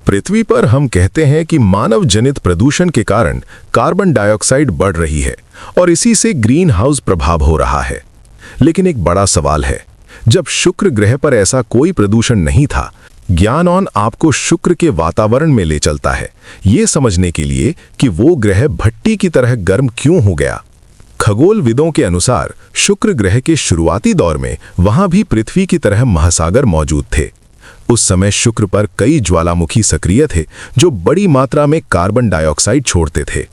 पृथ्वी पर हम कहते हैं कि मानव जनित प्रदूषण के कारण कार्बन डाइऑक्साइड बढ़ रही है और इसी से ग्रीन हाउस प्रभाव हो रहा है। लेकिन एक बड़ा सवाल है, जब शुक्र ग्रह पर ऐसा कोई प्रदूषण नहीं था, ज्ञान ऑन आपको शुक्र के वातावरण में ले चलता है ये समझने के लिए कि वो ग्रह भट्टी की तरह गर्म क्यों हो गया। खगोलविदों के अनुसार शुक्र ग्रह के शुरुआती दौर में वहां भी पृथ्वी की तरह महासागर मौजूद थे। उस समय शुक्र पर कई ज्वालामुखी सक्रिय थे जो बड़ी मात्रा में कार्बन डाइऑक्साइड छोड़ते थे।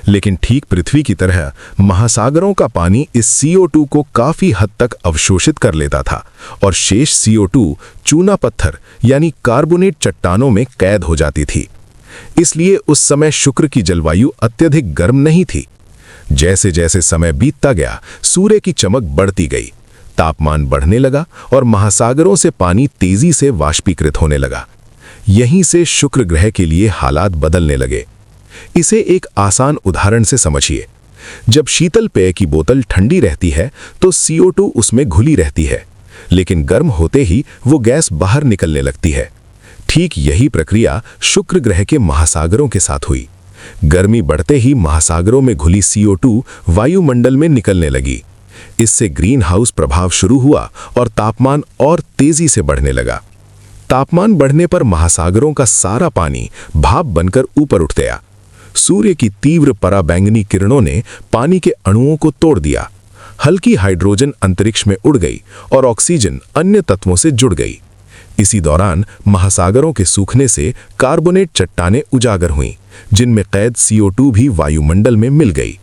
लेकिन ठीक पृथ्वी की तरह महासागरों का पानी इस CO2 को काफी हद तक अवशोषित कर लेता था और शेष CO2 चूना पत्थर यानी कार्बोनेट चट्टानों में कैद हो जाती थी। इसलिए उस समय शुक्र की जलवायु अत्यधिक गर्म नहीं थी। जैसे जैसे समय बीतता गया, सूर्य की चमक बढ़ती गई, तापमान बढ़ने लगा और महासागरों से पानी तेजी से वाष्पीकृत होने लगा। यहीं से शुक्र ग्रह के लिए हालात बदलने लगे। इसे एक आसान उदाहरण से समझिए। जब शीतल पेय की बोतल ठंडी रहती है तो CO2 उसमें घुली रहती है, लेकिन गर्म होते ही वो गैस बाहर निकलने लगती है। ठीक यही प्रक्रिया शुक्र ग्रह के महासागरों के साथ हुई। गर्मी बढ़ते ही महासागरों में घुली CO2 वायुमंडल में निकलने लगी। इससे ग्रीन हाउस प्रभाव शुरू हुआ और तापमान और तेजी से बढ़ने लगा। तापमान बढ़ने पर महासागरों का सारा पानी भाप बनकर ऊपर उठ गया। सूर्य की तीव्र पराबैंगनी किरणों ने पानी के अणुओं को तोड़ दिया। हल्की हाइड्रोजन अंतरिक्ष में उड़ गई और ऑक्सीजन अन्य तत्वों से जुड़ गई। इसी दौरान महासागरों के सूखने से कार्बोनेट चट्टानें उजागर हुईं, जिनमें कैद CO2 भी वायुमंडल में मिल गई।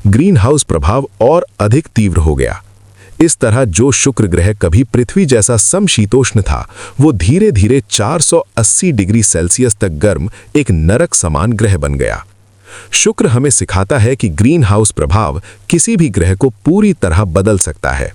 ग्रीन हाउस प्रभाव और अधिक तीव्र हो गया। इस तरह जो शुक्र ग्रह कभी पृथ्वी जैसा समशीतोष्ण था, वो धीरे धीरे 480 डिग्री सेल्सियस तक गर्म एक नरक समान ग्रह बन गया। शुक्र हमें सिखाता है कि ग्रीन हाउस प्रभाव किसी भी ग्रह को पूरी तरह बदल सकता है।